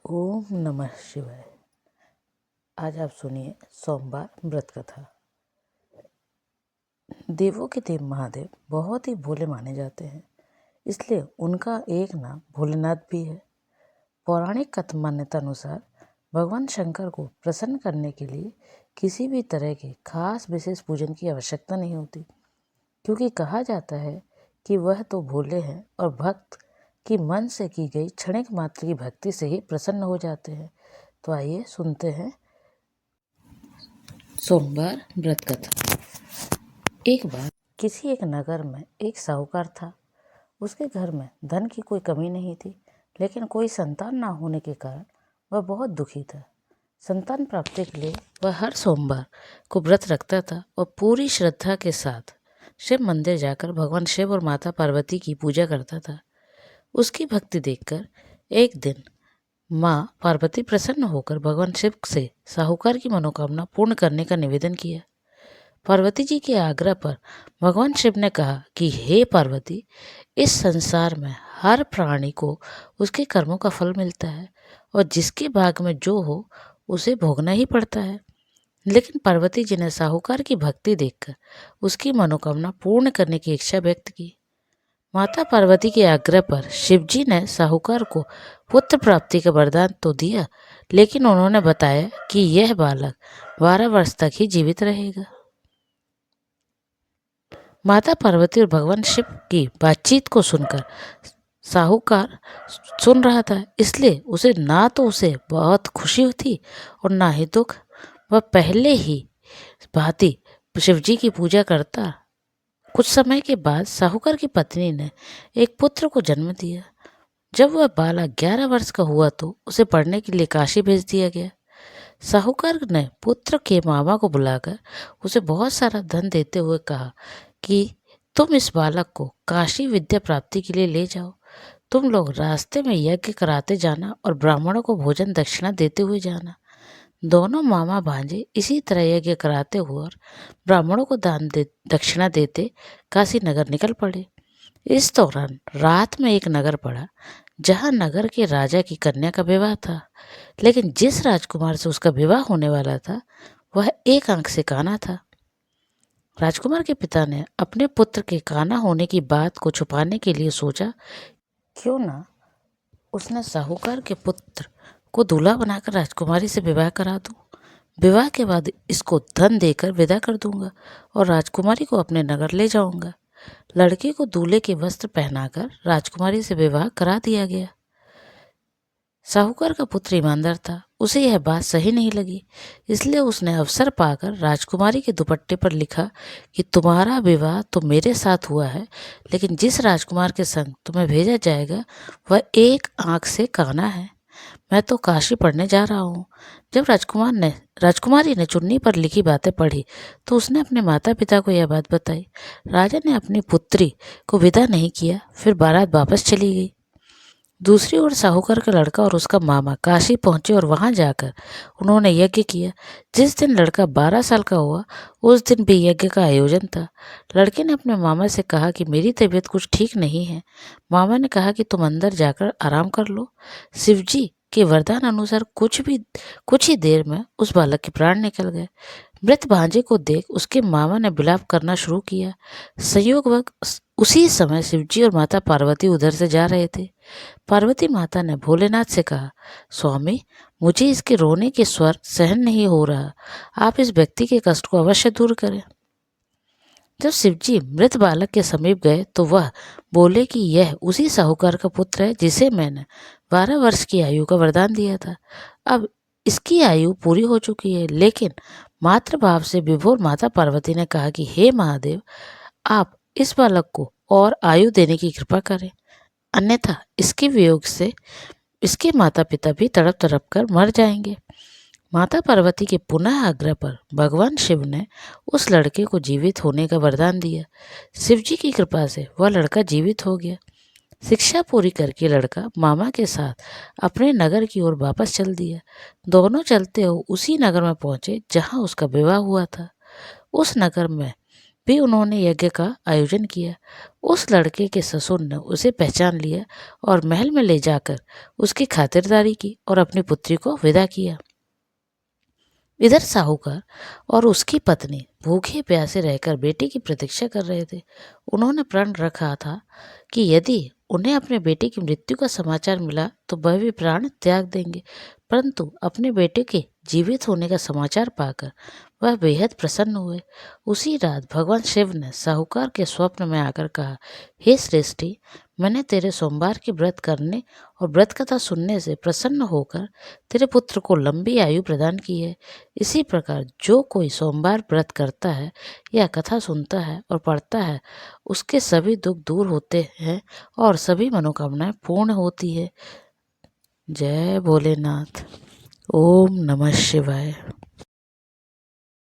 ओम नमः शिवाय। आज आप सुनिए सोमवार व्रत कथा। देवों के देव महादेव बहुत ही भोले माने जाते हैं, इसलिए उनका एक नाम भोलेनाथ भी है। पौराणिक कथा मान्यता अनुसार भगवान शंकर को प्रसन्न करने के लिए किसी भी तरह के खास विशेष पूजन की आवश्यकता नहीं होती, क्योंकि कहा जाता है कि वह तो भोले हैं और भक्त की मन से की गई क्षणिक मात्र की भक्ति से ही प्रसन्न हो जाते हैं। तो आइए सुनते हैं सोमवार व्रत कथा। एक बार किसी एक नगर में एक साहूकार था। उसके घर में धन की कोई कमी नहीं थी, लेकिन कोई संतान ना होने के कारण वह बहुत दुखी था। संतान प्राप्ति के लिए वह हर सोमवार को व्रत रखता था और पूरी श्रद्धा के साथ शिव मंदिर जाकर भगवान शिव और माता पार्वती की पूजा करता था। उसकी भक्ति देखकर एक दिन माँ पार्वती प्रसन्न होकर भगवान शिव से साहूकार की मनोकामना पूर्ण करने का निवेदन किया। पार्वती जी के आग्रह पर भगवान शिव ने कहा कि हे पार्वती, इस संसार में हर प्राणी को उसके कर्मों का फल मिलता है और जिसके भाग में जो हो उसे भोगना ही पड़ता है। लेकिन पार्वती जी ने साहूकार की भक्ति देखकर उसकी मनोकामना पूर्ण करने की इच्छा व्यक्त की। माता पार्वती के आग्रह पर शिवजी ने साहूकार को पुत्र प्राप्ति का वरदान तो दिया, लेकिन उन्होंने बताया कि यह बालक 12 वर्ष तक ही जीवित रहेगा। माता पार्वती और भगवान शिव की बातचीत को सुनकर साहूकार सुन रहा था, इसलिए उसे बहुत खुशी थी और ना ही दुख। वह पहले ही भांति शिवजी की पूजा करता। कुछ समय के बाद साहूकार की पत्नी ने एक पुत्र को जन्म दिया। जब वह बालक 11 वर्ष का हुआ तो उसे पढ़ने के लिए काशी भेज दिया गया। साहूकार ने पुत्र के मामा को बुलाकर उसे बहुत सारा धन देते हुए कहा कि तुम इस बालक को काशी विद्या प्राप्ति के लिए ले जाओ। तुम लोग रास्ते में यज्ञ कराते जाना और ब्राह्मणों को भोजन दक्षिणा देते हुए जाना। दोनों मामा भांजे इसी तरह यज्ञ कराते हुए और ब्राह्मणों को दक्षिणा देते काशी नगर निकल पड़े। इस दौरान रात में एक नगर पड़ा जहां नगर के राजा की कन्या का विवाह था, लेकिन जिस राजकुमार से उसका विवाह होने वाला था वह एक आंख से काना था। राजकुमार के पिता ने अपने पुत्र के काना होने की बात को छुपाने के लिए सोचा, क्यों ना उसने साहूकार के पुत्र को दूल्हा बनाकर राजकुमारी से विवाह करा दूं। विवाह के बाद इसको धन देकर विदा कर दूंगा और राजकुमारी को अपने नगर ले जाऊंगा। लड़के को दूल्हे के वस्त्र पहनाकर राजकुमारी से विवाह करा दिया गया। साहूकार का पुत्र ईमानदार था, उसे यह बात सही नहीं लगी, इसलिए उसने अवसर पाकर राजकुमारी के दुपट्टे पर लिखा कि तुम्हारा विवाह तो मेरे साथ हुआ है, लेकिन जिस राजकुमार के संग तुम्हें भेजा जाएगा वह एक आंख से काना है। मैं तो काशी पढ़ने जा रहा हूँ। जब राजकुमारी ने चुन्नी पर लिखी बातें पढ़ी तो उसने अपने माता पिता को यह बात बताई। राजा ने अपनी पुत्री को विदा नहीं किया, फिर बारात वापस चली गई। दूसरी ओर साहूकार का लड़का और उसका मामा काशी पहुंचे और वहां जाकर उन्होंने यज्ञ किया। जिस दिन लड़का 12 साल का हुआ उस दिन भी यज्ञ का आयोजन था। लड़के ने अपने मामा से कहा कि मेरी तबीयत कुछ ठीक नहीं है। मामा ने कहा कि तुम अंदर जाकर आराम कर लो। शिवजी के वरदान अनुसार कुछ ही देर में उस बालक के प्राण निकल गए। मृत भांजे को देख उसके मामा ने विलाप करना शुरू किया। संयोगवश उसी समय शिवजी और माता पार्वती उधर से जा रहे थे। पार्वती माता ने भोलेनाथ से कहा, स्वामी, मुझे इसके रोने के स्वर सहन नहीं हो रहा, आप इस व्यक्ति के कष्ट को अवश्य दूर करें। जब शिवजी मृत बालक के समीप गए तो वह बोले कि यह उसी साहूकार का पुत्र है जिसे मैंने 12 वर्ष की आयु का वरदान दिया था। अब इसकी आयु पूरी हो चुकी है। लेकिन मातृभाव से विभोर माता पार्वती ने कहा कि हे महादेव, आप इस बालक को और आयु देने की कृपा करें, अन्यथा इसके वियोग से इसके माता पिता भी तड़प तड़प कर मर जाएंगे। माता पार्वती के पुनः आग्रह पर भगवान शिव ने उस लड़के को जीवित होने का वरदान दिया। शिवजी की कृपा से वह लड़का जीवित हो गया। शिक्षा पूरी करके लड़का मामा के साथ अपने नगर की ओर वापस चल दिया। दोनों चलते हुए उसी नगर में पहुंचे जहां उसका विवाह हुआ था। उस नगर में भी उन्होंने यज्ञ का आयोजन किया। उस लड़के के ससुर ने उसे पहचान लिया और महल में ले जाकर उसकी खातिरदारी की और अपनी पुत्री को विदा किया। इधर साहूकार और उसकी पत्नी भूखे प्यासे रहकर बेटे की प्रतीक्षा कर रहे थे। उन्होंने प्रण रखा था कि यदि उन्हें अपने बेटे की मृत्यु का समाचार मिला तो वह भी प्राण त्याग देंगे, परंतु अपने बेटे के जीवित होने का समाचार पाकर वह बेहद प्रसन्न हुए। उसी रात भगवान शिव ने साहूकार के स्वप्न में आकर कहा, हे श्रेष्ठी, मैंने तेरे सोमवार के व्रत करने और व्रत कथा सुनने से प्रसन्न होकर तेरे पुत्र को लंबी आयु प्रदान की है। इसी प्रकार जो कोई सोमवार व्रत करता है या कथा सुनता है और पढ़ता है, उसके सभी दुख दूर होते हैं और सभी मनोकामनाएं पूर्ण होती है। जय भोलेनाथ। ओम नमः शिवाय।